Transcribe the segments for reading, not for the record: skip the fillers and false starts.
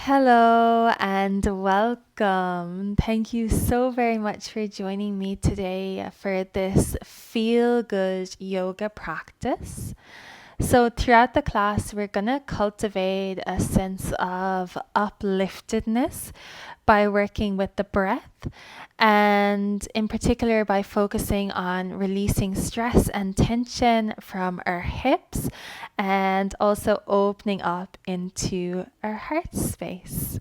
Hello and welcome. Thank you so very much for joining me today for this feel good yoga practice. So, throughout the class, we're going to cultivate a sense of upliftedness by working with the breath, and in particular by focusing on releasing stress and tension from our hips and also opening up into our heart space.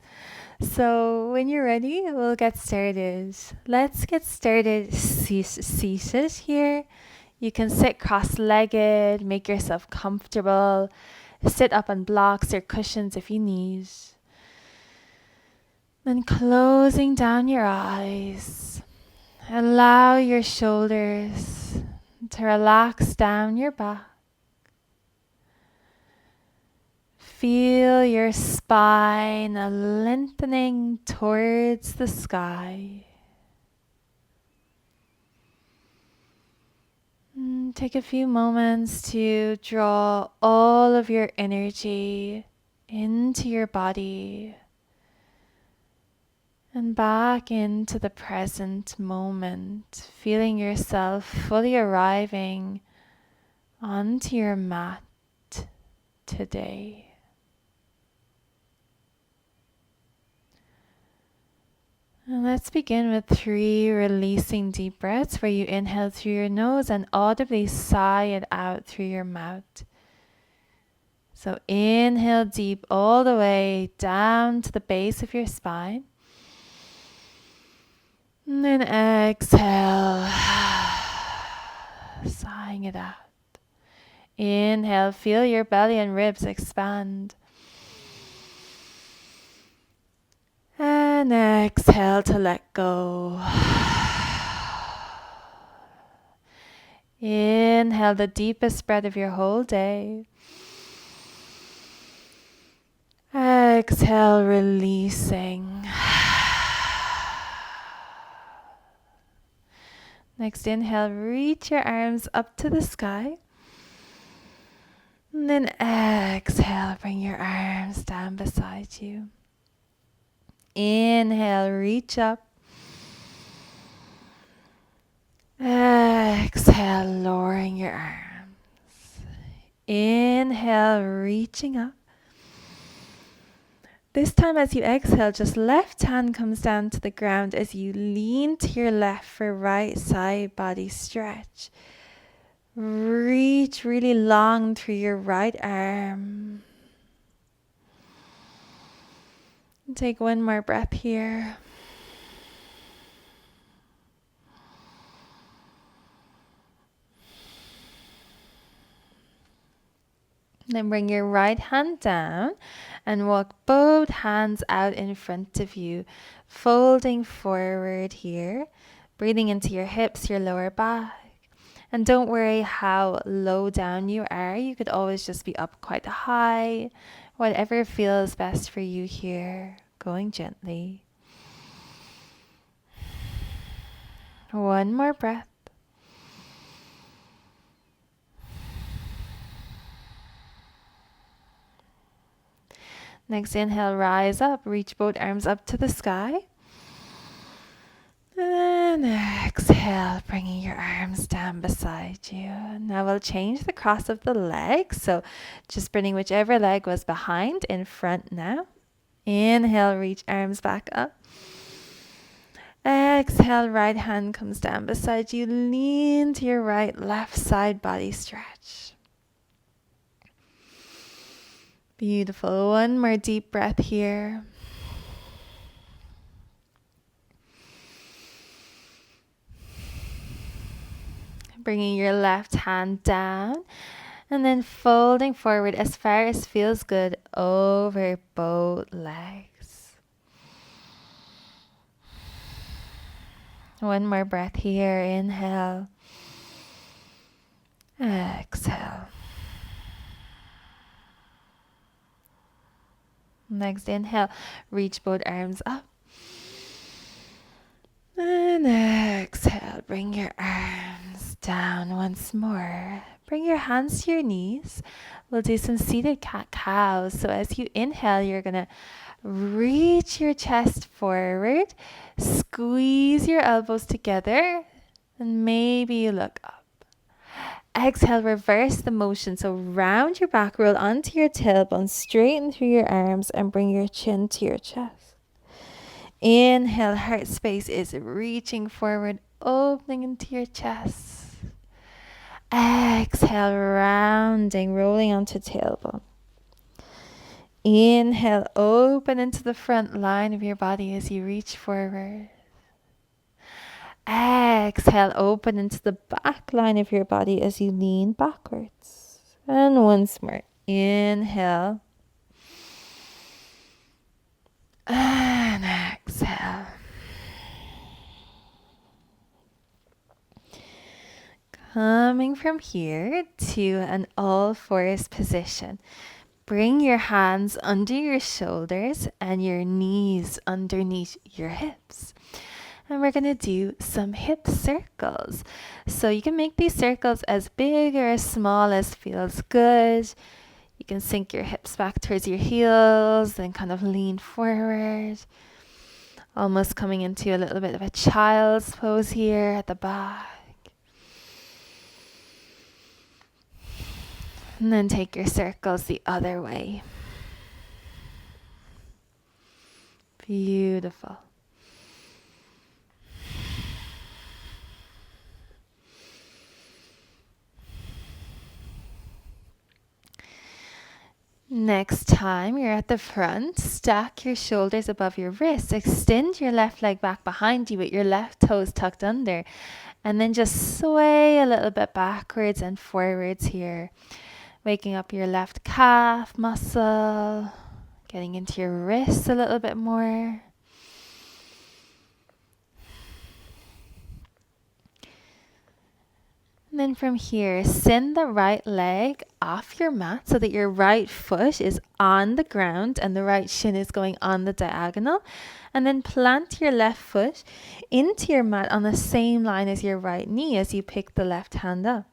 So, when you're ready, we'll get started. Let's get started seated here. You can sit cross-legged, make yourself comfortable, sit up on blocks or cushions if you need. Then closing down your eyes, allow your shoulders to relax down your back. Feel your spine lengthening towards the sky. Take a few moments to draw all of your energy into your body and back into the present moment, feeling yourself fully arriving onto your mat today. And let's begin with 3 releasing deep breaths where you inhale through your nose and audibly sigh it out through your mouth. So inhale deep all the way down to the base of your spine. And then exhale, sighing it out. Inhale, feel your belly and ribs expand. And exhale to let go. Inhale the deepest breath of your whole day. Exhale, releasing. Next inhale, reach your arms up to the sky. And then exhale, bring your arms down beside you. Inhale, reach up. Exhale, lowering your arms. Inhale, reaching up. This time as you exhale, just left hand comes down to the ground as you lean to your left for right side body stretch. Reach really long through your right arm. Take one more breath here. Then bring your right hand down and walk both hands out in front of you, folding forward here, breathing into your hips, your lower back. And don't worry how low down you are. You could always just be up quite high, whatever feels best for you here, going gently. One more breath. Next inhale, rise up, reach both arms up to the sky. And exhale, bringing your arms down beside you. Now we'll change the cross of the legs. So just bringing whichever leg was behind in front now. Inhale, reach arms back up. Exhale, right hand comes down beside you. Lean to your right, left side body stretch. Beautiful. One more deep breath here. Bringing your left hand down and then folding forward as far as feels good over both legs. One more breath here. Inhale. Exhale. Next inhale, reach both arms up. And exhale, bring your arms down once more. Bring your hands to your knees. We'll do some seated cat-cows. So as you inhale, you're going to reach your chest forward, squeeze your elbows together, and maybe you look up. Exhale, reverse the motion. So round your back, roll onto your tailbone, straighten through your arms, and bring your chin to your chest. Inhale, heart space is reaching forward, opening into your chest. Exhale, rounding, rolling onto tailbone. Inhale, open into the front line of your body as you reach forward. Exhale, open into the back line of your body as you lean backwards. And once more, inhale. And exhale. Coming from here to an all fours position. Bring your hands under your shoulders and your knees underneath your hips. And we're going to do some hip circles. So you can make these circles as big or as small as feels good. You can sink your hips back towards your heels, then kind of lean forward. Almost coming into a little bit of a child's pose here at the back. And then take your circles the other way. Beautiful. Next time you're at the front, stack your shoulders above your wrists. Extend your left leg back behind you with your left toes tucked under. And then just sway a little bit backwards and forwards here. Waking up your left calf muscle, getting into your wrists a little bit more. And then from here, send the right leg off your mat so that your right foot is on the ground and the right shin is going on the diagonal. And then plant your left foot into your mat on the same line as your right knee as you pick the left hand up.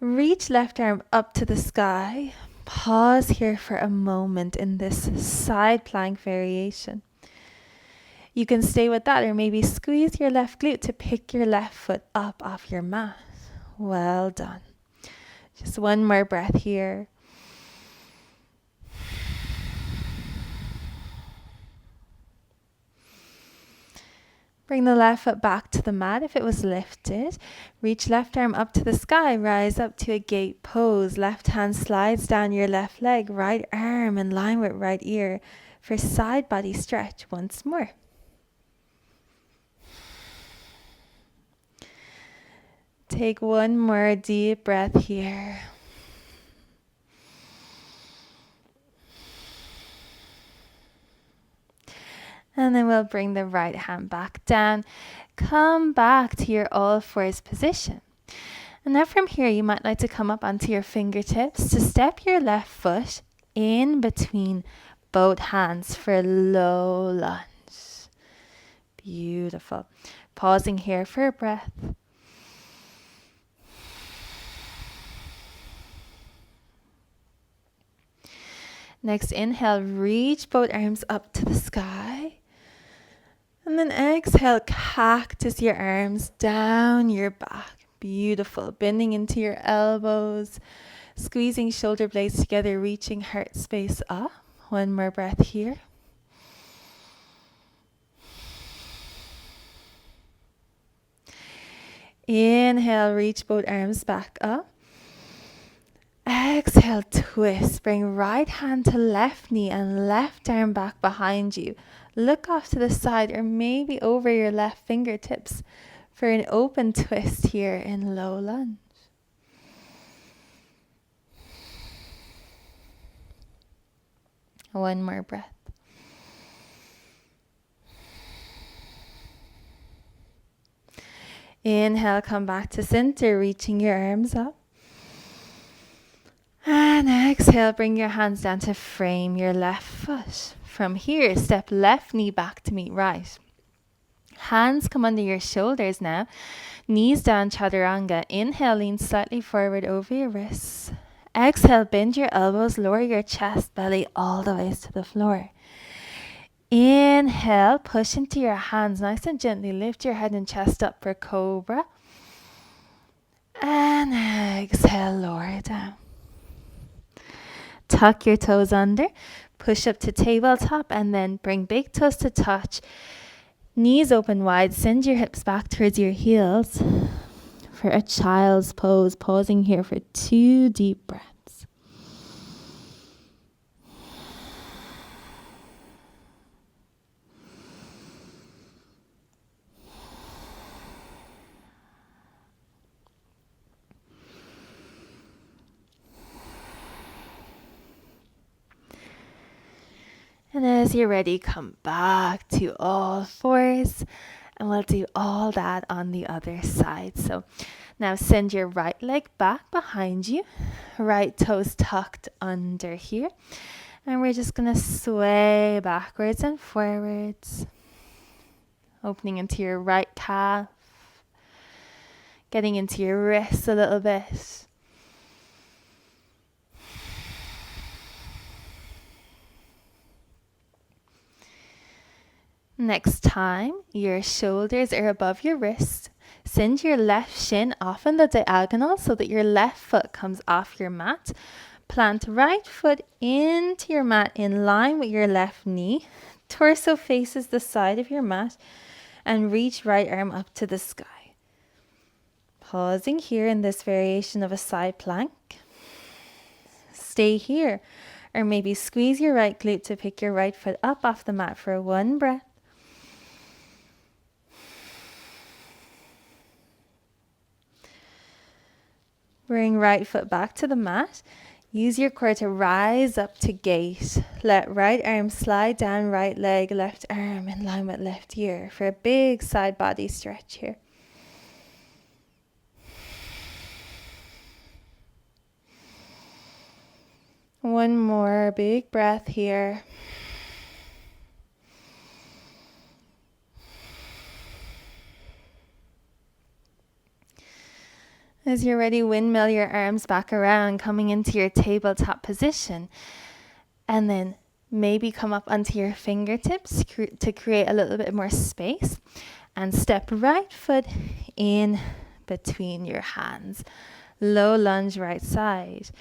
Reach left arm up to the sky. Pause here for a moment in this side plank variation. You can stay with that or maybe squeeze your left glute to pick your left foot up off your mat. Well done. Just one more breath here. Bring the left foot back to the mat if it was lifted. Reach left arm up to the sky. Rise up to a gate pose. Left hand slides down your left leg. Right arm in line with right ear for side body stretch once more. Take one more deep breath here. And then we'll bring the right hand back down. Come back to your all fours position. And now from here, you might like to come up onto your fingertips to step your left foot in between both hands for low lunge. Beautiful. Pausing here for a breath. Next, inhale, reach both arms up to the sky. And then exhale, cactus your arms down your back. Beautiful. Bending into your elbows, squeezing shoulder blades together, reaching heart space up. One more breath here. Inhale, reach both arms back up. Exhale, twist. Bring right hand to left knee and left arm back behind you. Look off to the side or maybe over your left fingertips for an open twist here in low lunge. One more breath. Inhale, come back to center, reaching your arms up. And exhale, bring your hands down to frame your left foot. From here, step left knee back to meet right. Hands come under your shoulders now. Knees down, chaturanga. Inhale, lean slightly forward over your wrists. Exhale, bend your elbows, lower your chest, belly all the way to the floor. Inhale, push into your hands. Nice and gently lift your head and chest up for cobra. And exhale, lower down. Tuck your toes under. Push up to tabletop and then bring big toes to touch. Knees open wide. Send your hips back towards your heels for a child's pose. Pausing here for 2 deep breaths. And as you're ready, come back to all fours, and we'll do all that on the other side. So now send your right leg back behind you, right toes tucked under here, and we're just going to sway backwards and forwards, opening into your right calf, getting into your wrists a little bit. Next time, your shoulders are above your wrist. Send your left shin off in the diagonal so that your left foot comes off your mat. Plant right foot into your mat in line with your left knee. Torso faces the side of your mat and reach right arm up to the sky. Pausing here in this variation of a side plank. Stay here, or maybe squeeze your right glute to pick your right foot up off the mat for 1 breath. Bring right foot back to the mat. Use your core to rise up to gate. Let right arm slide down, right leg, left arm in line with left ear for a big side body stretch here. One more big breath here. As you're ready, windmill your arms back around, coming into your tabletop position. And then maybe come up onto your fingertips to create a little bit more space. And step right foot in between your hands. Low lunge right side.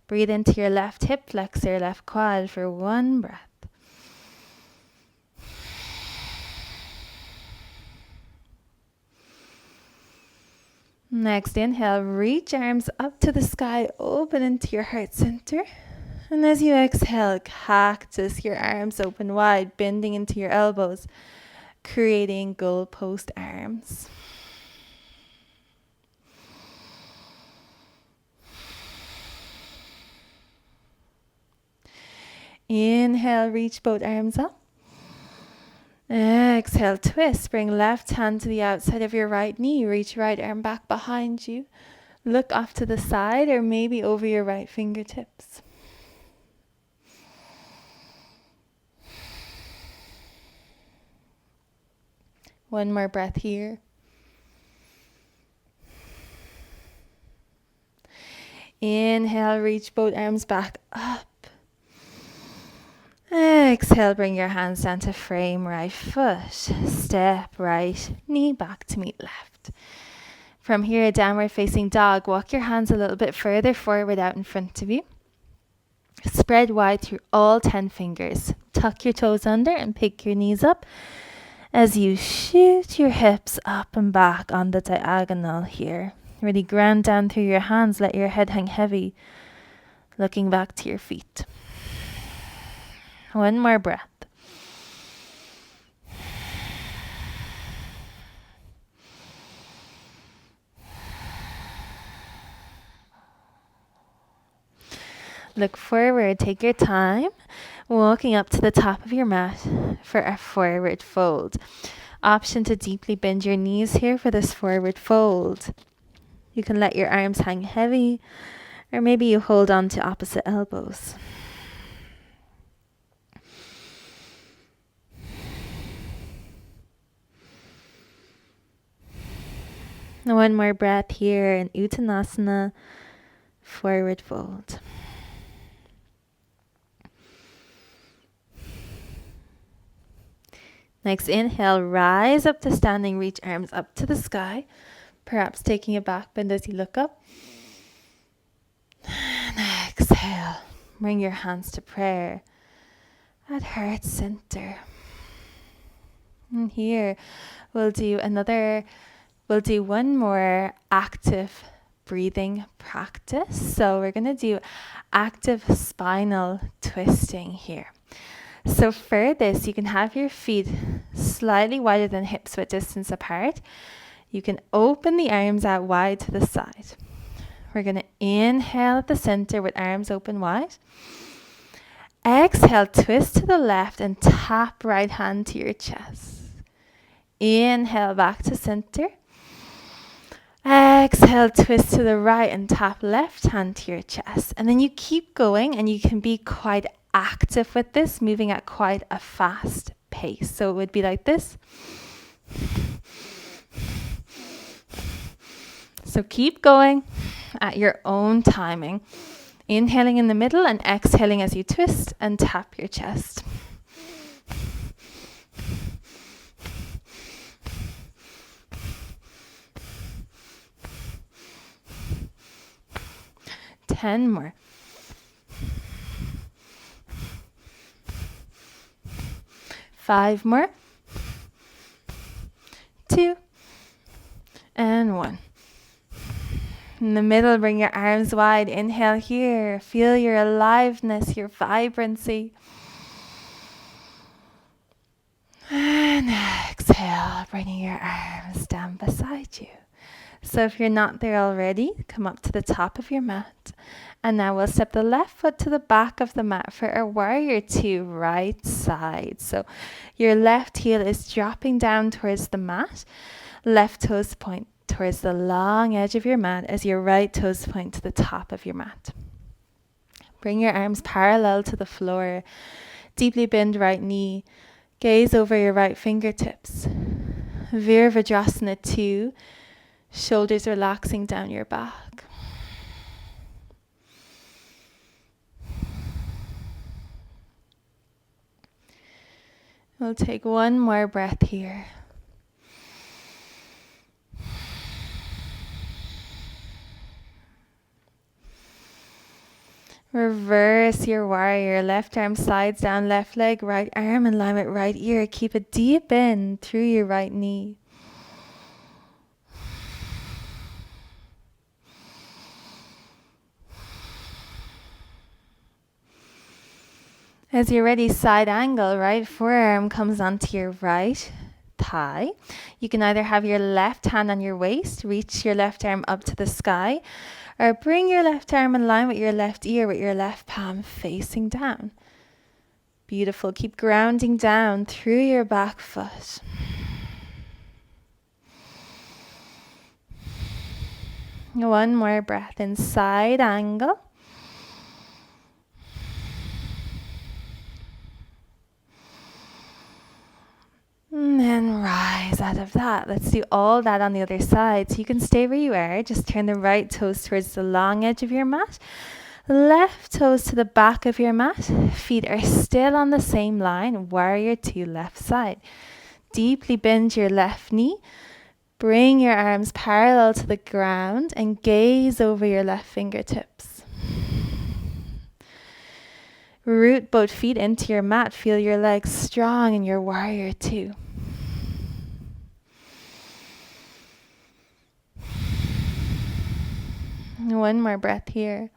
Breathe into your left hip flexor, left quad for 1 breath. Next inhale, reach arms up to the sky, open into your heart center. And as you exhale, cactus your arms open wide, bending into your elbows, creating goalpost arms. Inhale, reach both arms up. Exhale, twist. Bring left hand to the outside of your right knee. Reach right arm back behind you. Look off to the side or maybe over your right fingertips. One more breath here. Inhale, reach both arms back up. Exhale, bring your hands down to frame right foot. Step right knee back to meet left. From here, downward facing dog. Walk your hands a little bit further forward out in front of you. Spread wide through all 10 fingers. Tuck your toes under and pick your knees up as you shoot your hips up and back on the diagonal here. Really ground down through your hands. Let your head hang heavy, looking back to your feet. One more breath. Look forward, take your time, walking up to the top of your mat for a forward fold. Option to deeply bend your knees here for this forward fold. You can let your arms hang heavy, or maybe you hold on to opposite elbows. One more breath here in Uttanasana, forward fold. Next inhale, rise up to standing, reach arms up to the sky, perhaps taking a back bend as you look up. And exhale, bring your hands to prayer at heart center. And here we'll do one more active breathing practice. So we're going to do active spinal twisting here. So for this, you can have your feet slightly wider than hips width distance apart. You can open the arms out wide to the side. We're going to inhale at the center with arms open wide. Exhale, twist to the left and tap right hand to your chest. Inhale back to center. Exhale, twist to the right and tap left hand to your chest. And then you keep going, and you can be quite active with this, moving at quite a fast pace. So it would be like this. So keep going at your own timing. Inhaling in the middle and exhaling as you twist and tap your chest. Ten more. Five more. 2 and 1. In the middle, bring your arms wide. Inhale here. Feel your aliveness, your vibrancy. And exhale, bringing your arms down beside you. So if you're not there already, come up to the top of your mat. And now we'll step the left foot to the back of the mat for a warrior two, right side. So your left heel is dropping down towards the mat. Left toes point towards the long edge of your mat as your right toes point to the top of your mat. Bring your arms parallel to the floor. Deeply bend right knee. Gaze over your right fingertips. Virabhadrasana 2. Shoulders relaxing down your back. We'll take one more breath here. Reverse your warrior. Left arm slides down, left leg, right arm in line with right ear. Keep a deep bend through your right knee. As you're ready, side angle, right forearm comes onto your right thigh. You can either have your left hand on your waist, reach your left arm up to the sky, or bring your left arm in line with your left ear with your left palm facing down. Beautiful. Keep grounding down through your back foot. One more breath in side angle. And then rise out of that. Let's do all that on the other side. So you can stay where you are. Just turn the right toes towards the long edge of your mat. Left toes to the back of your mat. Feet are still on the same line. Warrior two, left side. Deeply bend your left knee. Bring your arms parallel to the ground and gaze over your left fingertips. Root both feet into your mat. Feel your legs strong in your warrior two. One more breath here.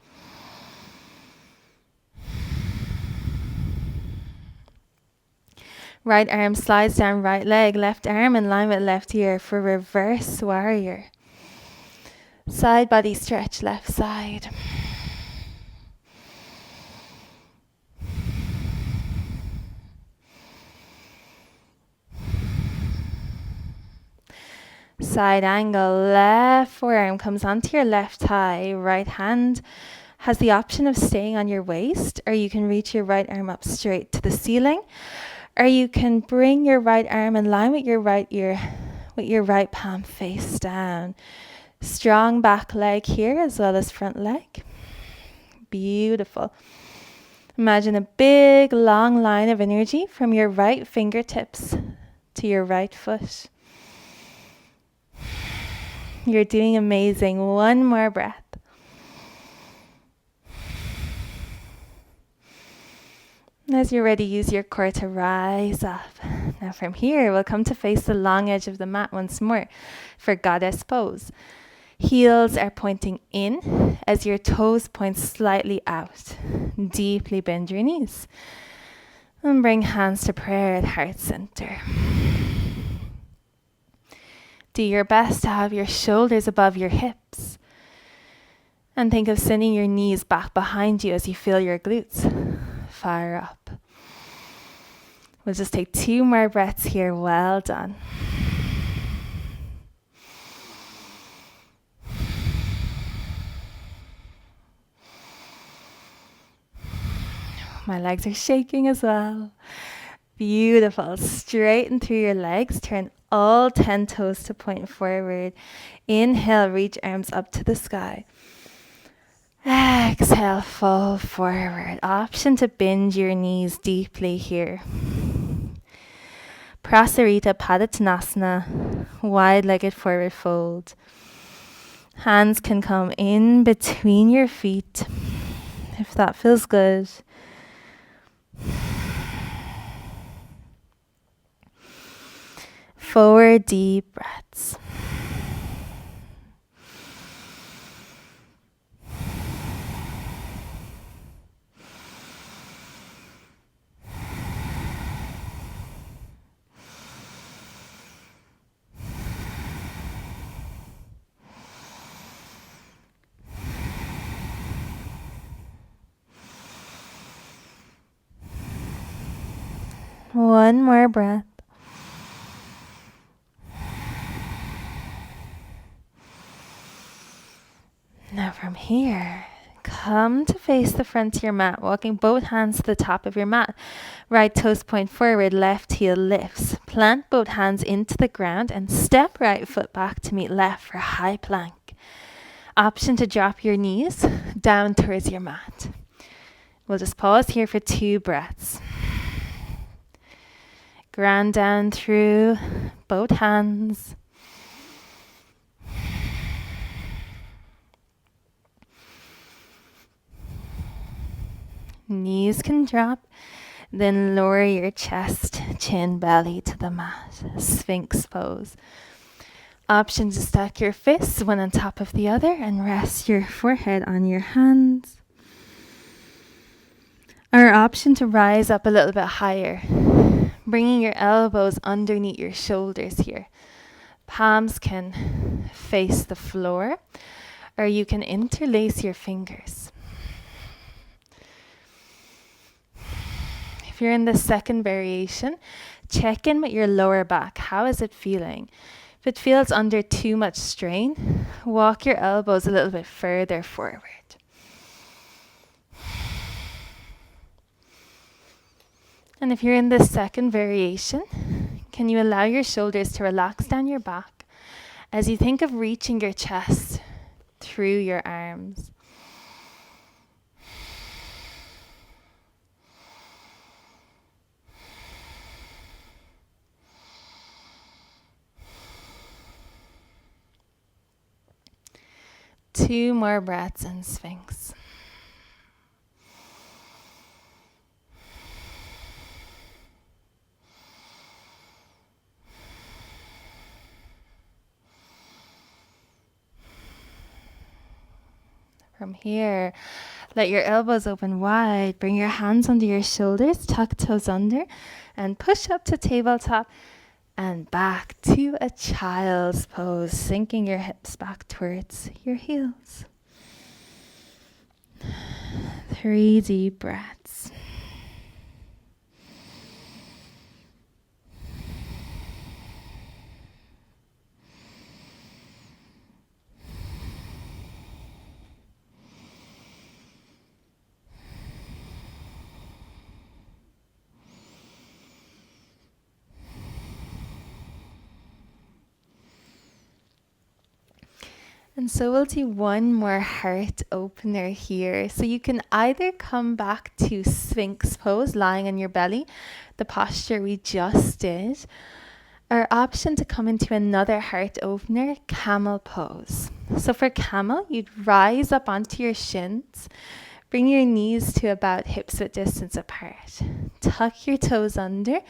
Right arm slides down right leg, left arm in line with left ear for reverse warrior. Side body stretch, left side. Side angle, left forearm comes onto your left thigh. Right hand has the option of staying on your waist, or you can reach your right arm up straight to the ceiling, or you can bring your right arm in line with your right ear with your right palm face down. Strong back leg here as well as front leg. Beautiful. Imagine a big long line of energy from your right fingertips to your right foot. You're doing amazing. One more breath. As you're ready, use your core to rise up. Now from here, we'll come to face the long edge of the mat once more for goddess pose. Heels are pointing in as your toes point slightly out. Deeply bend your knees. And bring hands to prayer at heart center. Do your best to have your shoulders above your hips. And think of sending your knees back behind you as you feel your glutes fire up. We'll just take 2 more breaths here. Well done. My legs are shaking as well. Beautiful. Straighten through your legs. Turn all 10 toes to point forward. Inhale, reach arms up to the sky. Exhale, fall forward. Option to bend your knees deeply here. Prasarita Padottanasana, wide-legged forward fold. Hands can come in between your feet if that feels good. Forward deep breaths. One more breath. Now from here, come to face the front of your mat, walking both hands to the top of your mat. Right toes point forward, left heel lifts. Plant both hands into the ground and step right foot back to meet left for high plank. Option to drop your knees down towards your mat. We'll just pause here for 2 breaths. Ground down through both hands. Knees can drop, then lower your chest, chin, belly to the mat. Sphinx pose. Option to stack your fists one on top of the other and rest your forehead on your hands. Or option to rise up a little bit higher, bringing your elbows underneath your shoulders here. Palms can face the floor, or you can interlace your fingers. If you're in the second variation, check in with your lower back. How is it feeling? If it feels under too much strain, walk your elbows a little bit further forward. And if you're in the second variation, can you allow your shoulders to relax down your back as you think of reaching your chest through your arms? Two more breaths in Sphinx. From here, let your elbows open wide. Bring your hands under your shoulders, tuck toes under, and push up to tabletop and back to a child's pose, sinking your hips back towards your heels. 3 deep breaths. And so we'll do one more heart opener here. So you can either come back to Sphinx pose, lying on your belly, the posture we just did, or option to come into another heart opener, camel pose. So for camel, you'd rise up onto your shins, bring your knees to about hips width distance apart. Tuck your toes under.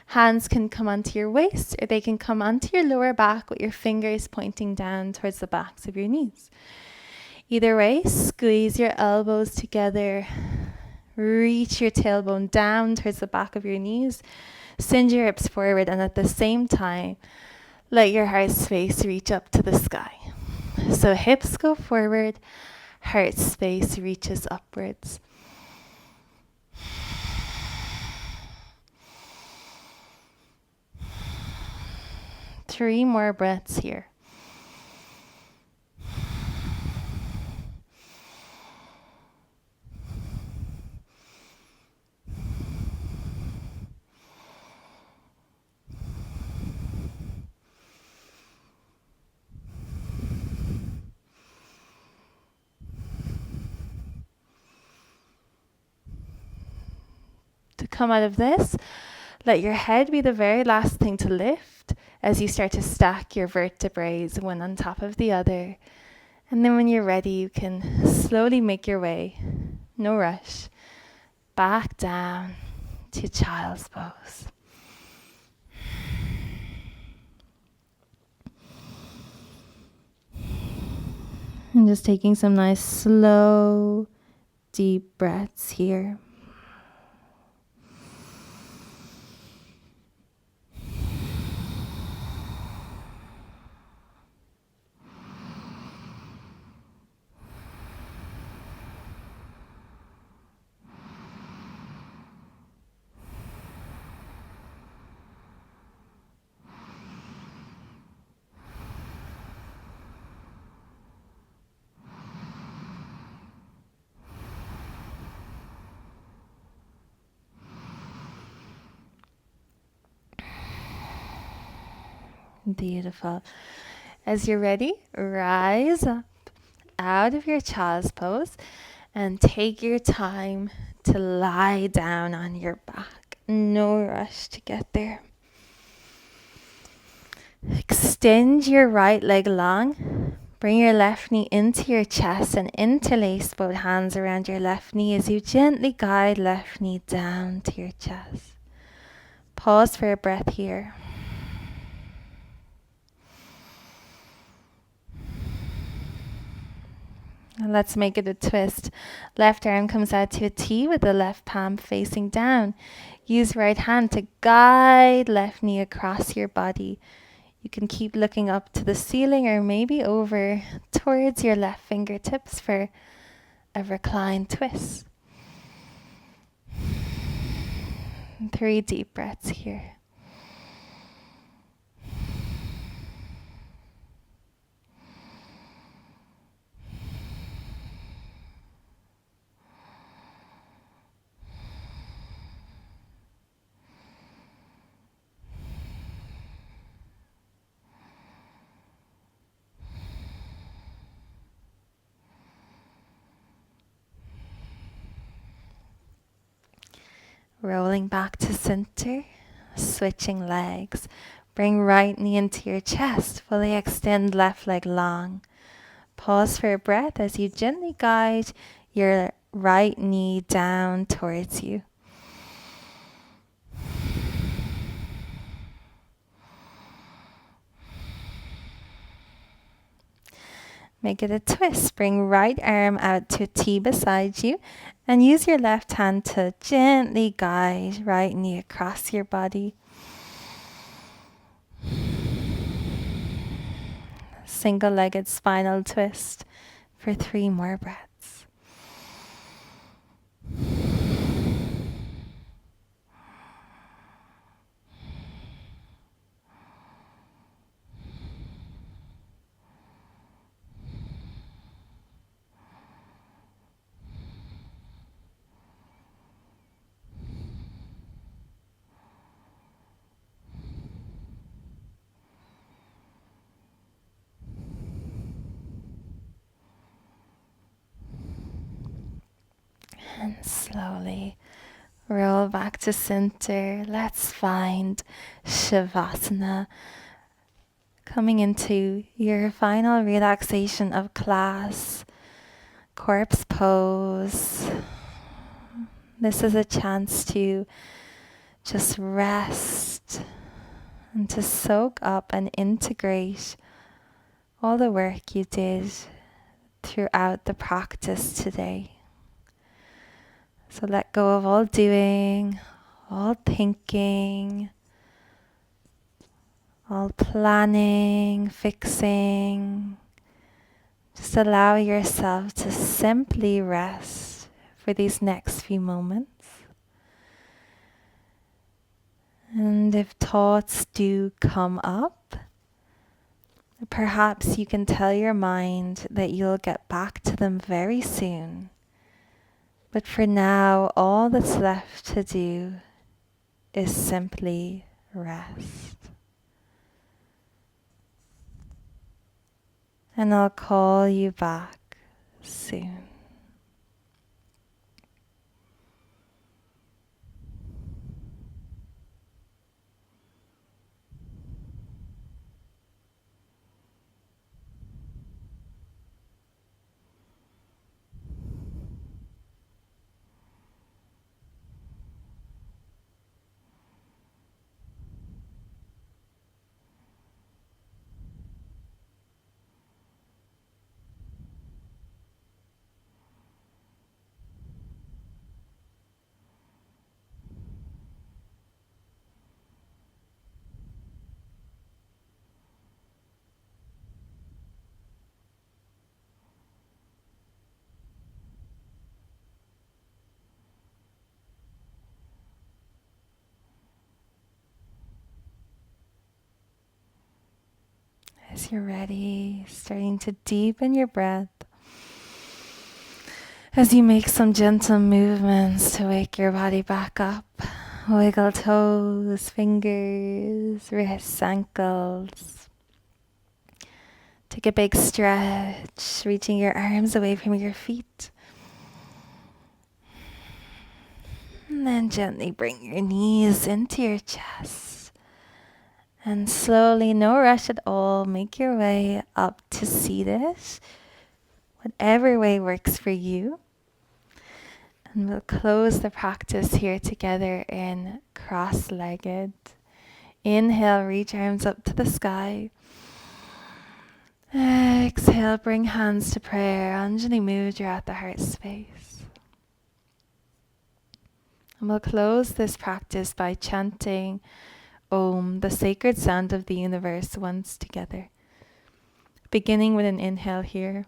Hands can come onto your waist, or they can come onto your lower back with your fingers pointing down towards the backs of your knees. Either way, squeeze your elbows together. Reach your tailbone down towards the back of your knees. Send your hips forward, and at the same time, let your heart space reach up to the sky. So hips go forward, heart space reaches upwards. Three more breaths here. To come out of this, let your head be the very last thing to lift as you start to stack your vertebrae one on top of the other. And then when you're ready, you can slowly make your way, no rush, back down to child's pose. And just taking some nice, slow, deep breaths here. Beautiful. As you're ready, rise up out of your child's pose and take your time to lie down on your back. No rush to get there. Extend your right leg long. Bring your left knee into your chest and interlace both hands around your left knee as you gently guide left knee down to your chest. Pause for a breath here. And let's make it a twist. Left arm comes out to a T with the left palm facing down. Use right hand to guide left knee across your body. You can keep looking up to the ceiling or maybe over towards your left fingertips for a reclined twist. 3 deep breaths here. Rolling back to center, switching legs. Bring right knee into your chest, fully extend left leg long. Pause for a breath as you gently guide your right knee down towards you. Make it a twist. Bring right arm out to a T beside you and use your left hand to gently guide right knee across your body. Single-legged spinal twist for 3 more breaths. And slowly roll back to center. Let's find Shavasana. Coming into your final relaxation of class, corpse pose. This is a chance to just rest and to soak up and integrate all the work you did throughout the practice today. So let go of all doing, all thinking, all planning, fixing. Just allow yourself to simply rest for these next few moments. And if thoughts do come up, perhaps you can tell your mind that you'll get back to them very soon. But for now, all that's left to do is simply rest. And I'll call you back soon. As you're ready, starting to deepen your breath. As you make some gentle movements to wake your body back up. Wiggle toes, fingers, wrists, ankles. Take a big stretch, reaching your arms away from your feet. And then gently bring your knees into your chest. And slowly, no rush at all, make your way up to seated. Whatever way works for you. And we'll close the practice here together in cross-legged. Inhale, reach arms up to the sky. Exhale, bring hands to prayer. Anjali Mudra at the heart space. And we'll close this practice by chanting Om, the sacred sound of the universe, once together. Beginning with an inhale here.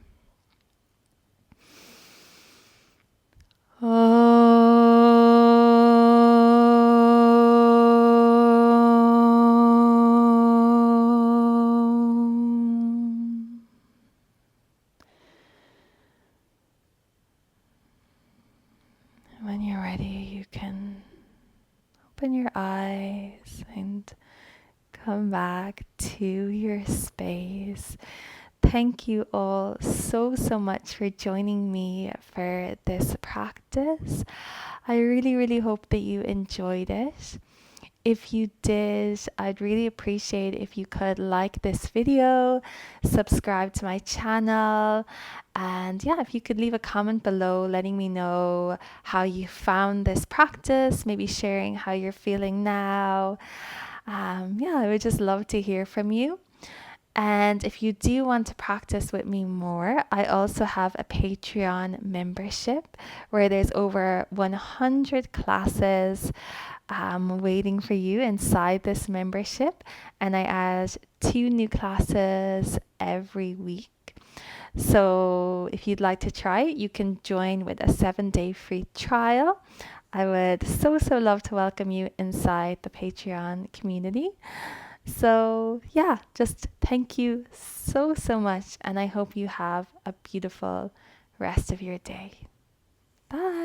When you're ready, you can open your eyes and come back to your space. Thank you all so much for joining me for this practice. I really hope that you enjoyed it. If you did, I'd really appreciate if you could like this video, subscribe to my channel, and if you could leave a comment below letting me know how you found this practice, maybe sharing how you're feeling now. I would just love to hear from you. And if you do want to practice with me more, I also have a Patreon membership where there's over 100 classes waiting for you inside this membership. And I add 2 new classes every week. So if you'd like to try it, you can join with a 7-day free trial. I would so love to welcome you inside the Patreon community. So just thank you so much, and I hope you have a beautiful rest of your day. Bye.